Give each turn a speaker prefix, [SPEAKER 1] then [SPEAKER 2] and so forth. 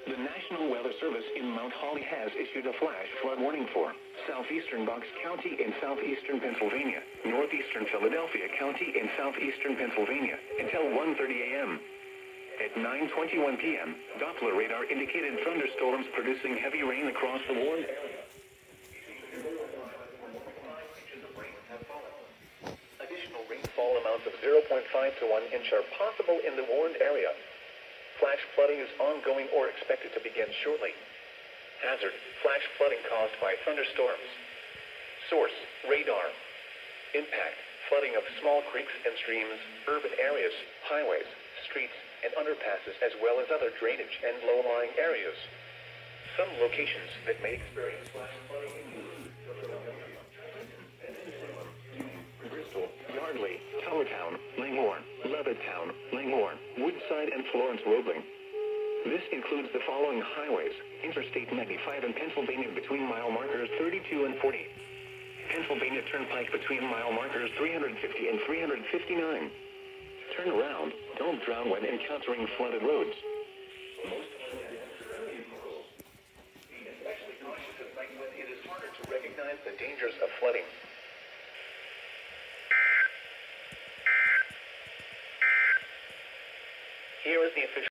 [SPEAKER 1] The National Weather Service in Mount Holly has issued a flash flood warning for southeastern Bucks County in southeastern Pennsylvania, northeastern Philadelphia County in southeastern Pennsylvania until 1:30 a.m. At 9:21 p.m., Doppler radar indicated thunderstorms producing heavy rain across the warned area. Additional rainfall amounts of 0.5 to 1 inch are possible in the warned area. Flash flooding is ongoing or expected to begin shortly. Hazard: flash flooding caused by thunderstorms. Source: radar. Impact: flooding of small creeks and streams, urban areas, highways, streets, and underpasses, as well as other drainage and low-lying areas. Some locations that may experience flash flooding include Bristol, Yardley, Towertown, Langhorne, Levittown, Langhorne, Woodside, and Florence Roebling. This includes the following highways: Interstate 95 in Pennsylvania between mile markers 32 and 40. Pennsylvania Turnpike between mile markers 350 and 359. Turn around. Don't drown when encountering flooded roads. Be especially cautious at night when it is harder to recognize the dangers of flooding. Here is the official